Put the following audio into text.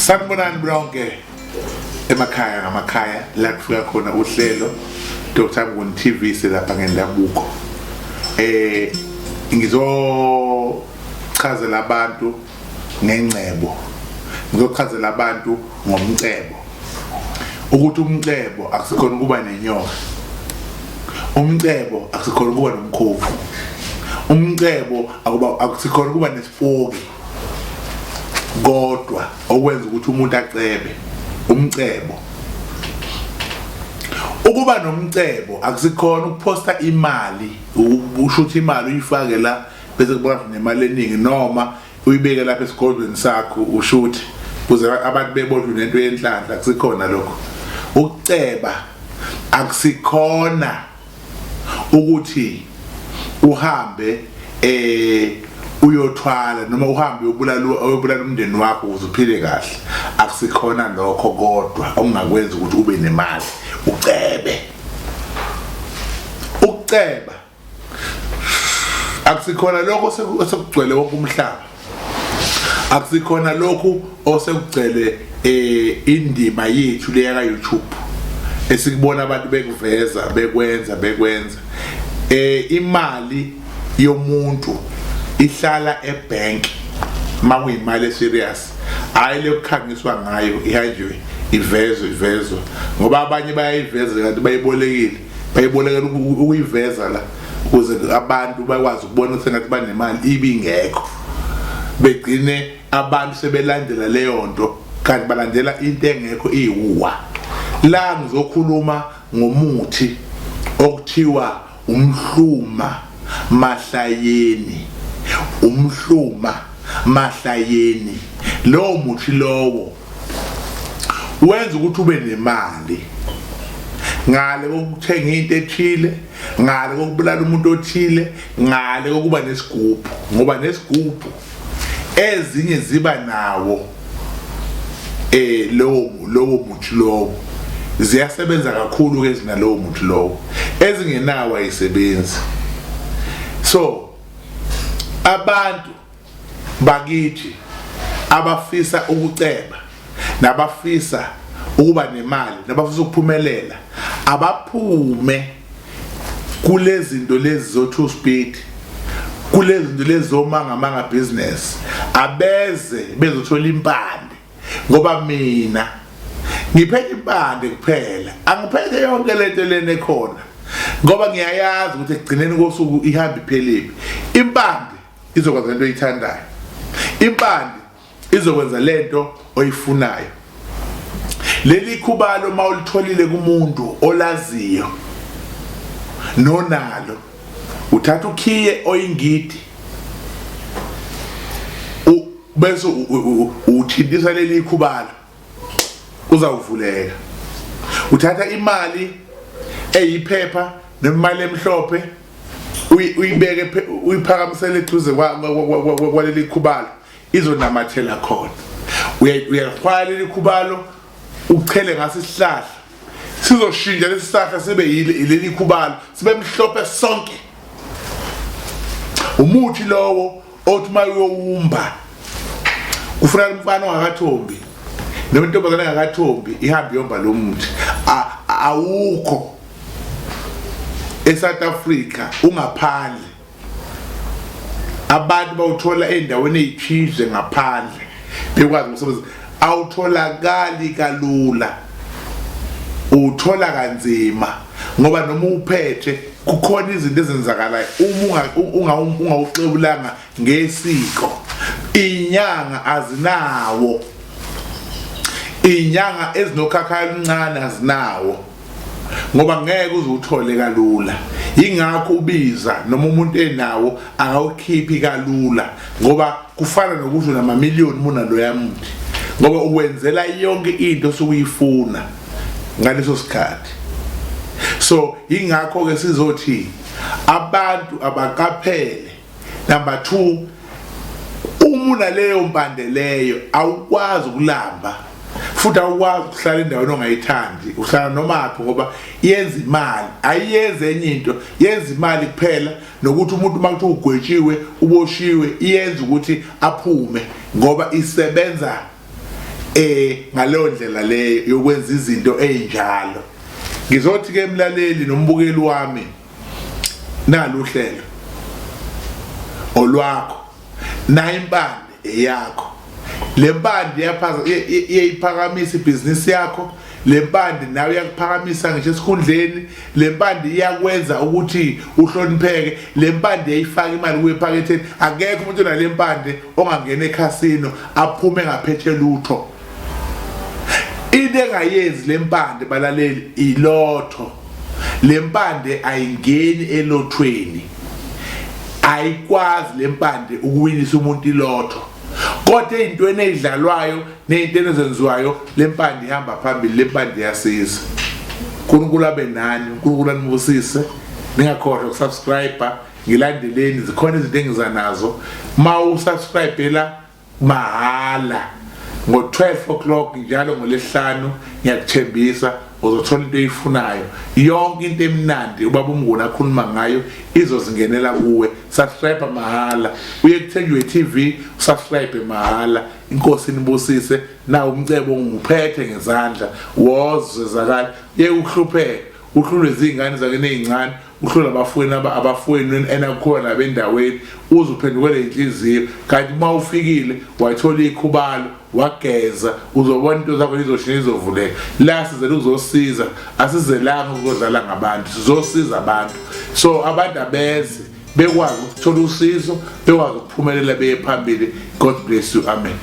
Sanibonani bonke emakhaya ngamakhaya la kufika khona uhlelo Dr. Mnguni TV selapha ngendabuko. Ngizochazela abantu ngengcebo. Ngizochazela abantu ngomcebo. Ukuthi umcebo akusikhona kuba nenyoka. Umcebo akusikhona kuba nomkhofu. Umcebo akusikhona kuba nesipoki. Kodwa okwenza ukuthi umuntu acebe umcebo. Ukuba nomcebo akusikhona ukuphosta imali, ushutha imali uyifake la bese kuba nemali eningi noma uyibeke lapha esigodlweni sakho ushuthe kuze abantu bebone lento yenhlanhla. Akusikhona lokho. Ukuceba akusikhona ukuthi uhambe uyothwala noma uhambe uyobulala umndeni wakho ukuze uphile kahle. Akusikhona lokho, kodwa ongakwenza ukuthi ube nemali ucebe. Ukuceba akusikhona lokho osekugcwele wonke umhlaba. Akusikhona lokho osekugcwele indima yethu leya ka YouTube esikubona abantu bekuveza bekwenza. Imali yomuntu ihlala ebank makuyimali serious, hayi lekukhangiswa ngayo ihanjwe ivezwe ngoba abanye bayayiveza kanti bayibolekela ukuyiveza la ukuze abantu bakwazi ukubona sengathi banemali ibingekho, begcine abantu sebelandela leyo nto kanti balandela into engekho iwuwa. La ngizokhuluma ngomuthi okuthiwa umhluma mahlayeni. Umhluma mahlayeni lowo muthi lowo wenza ukuthi ube nemali ngale kokuthenga into ethile, ngale kokubulala umuntu othile, ngale kokuba nesigubhu, ngoba nesigubhu ezinye ziba nawo lowo muthi lowo ziyasebenza kakhulu ke zina lowo muthi lowo, ezingenawo ayisebenzi. So abantu bakithi abafisa ukuceba nabafisa ukuba nemali nabafisa ukuphumelela abaphume kulezi zinto lezi zo two speed, kulezi zinto lezi zomanga business, abeze bezothola impande. Ngoba mina ngiphethe impande kuphela, angiphethe yonke lento lena ekhona ngoba ngiyayazi ukuthi ekugcineni kosuku ihamba ipheliphi. Impande izokwenza lento oyithandayo, impande izokwenza lento oyifunayo. Leli khubalo mawulitholile kumuntu olaziyo nonalo, uthatha ukhiye oyingidi bese uthindisa leli khubalo uzawuvuleka. Uthatha imali eyiphepha nemali emhlophe uyibeke uyiphakamisele eduze kwaleli khubalo izonamathela khona. Uyaqhwala leli khubalo uchele ngaso isihlahla sizoshintsha lesi sihlahla sibe yileli khubalo sibe mhlophe sonke. Umuthi lowo othi mayowumba ufuna umfana ongakathombi nentombazana engakathombi ihamba yomba lo muthi awukho eSouth Africa ungaphandle. Abantu bawuthola endaweni ezithize ngaphandle bekwazi umsebenzi, awutholakali kalula, uthola kanzima ngoba noma uphethe kukhona izinto ezenzakalayo uma ungawucebulanga ngesiko. Inyanga azinawo, inyanga ezinokhakhala oluncane azinawo ngoba ngeke uzuthole kalula. Ingakho ubiza noma umuntu enawo angawukhiphi kalula ngoba kufana nokusho namamiliyoni muna lo yamuthi, ngoba uwenzela yonke into osukuyifuna ngaleso sikhathi. So ingakho ke sizothi abantu abaqaphele. Number 2, uma leyo mpande leyo awukwazi ukulamba futhi awukwazi ukuhlala endaweni ongayithandi, uhlala nomaphi ngoba yenza imali, ayiyenze enye into, yenza imali kuphela. Nokuthi umuntu makuthiwa ugwetshiwe uboshiwe iyenza ukuthi aphume ngoba isebenza ngalo ndlela leyo yokwenza izinto ezinjalo. Ngizothi ke emlaleli nombukeli wami naluhlelo olwakho na impande eyakho. Le mpande iyayiphakamisa ibhizinisi yakho, le mpande nawe uyakuphakamisa ngisho esikhundleni, le mpande iyakwenza ukuthi uhlonipheke, le mpande yayifaka imali kuyephaketheni. Akekho umuntu onale mpande ongangena ekhasino aphume ngaphethe lutho. Into engayenzi le mpande balaleli ilotho. Le mpande ayingeni elothweni, ayikwazi le mpande ukuwinisa umuntu ilotho. Kodwa ezintweni ezidlalwayo nezintweni ezenziwayo le mpande ihamba phambili, le mpande iyasiza. uNkulunkulu abe nani, uNkulunkulu anibusise. Ningakhohlwa ukusubscribe, ngilandeleni, zikhona izinto engiza nazo. Ma usubscribe la mahala ngo-12 o'clock njalo ngoLesihlanu, ngiyakuthembisa uzothola into oyifunayo. Yonke into emnandi ubaba uMnguni akhuluma ngayo izozingenela kuwe. Subscribe mahala, uye kuThenjiwe TV subscribe mahala. Inkosi inibusise. Na umcebo nguphethe ngezandla wozwezakala ye ukuhlupheka, uhlulwe izingane zakene ezincane, uhlula abafweni enakhona nabendaweni, uzuphendukele inhliziyo. Kanti uma ufikile wathola ikhubalo wageza, uzobona into zakho izoshintsha, izovuleka. La sizele uzosiza, asizelanga ukudlala ngabantu, sizosiza abantu. So abantu abeze bekwazi ukuthola usizo, bekwazi ukuphumelela beye phambili. God bless you. Amen.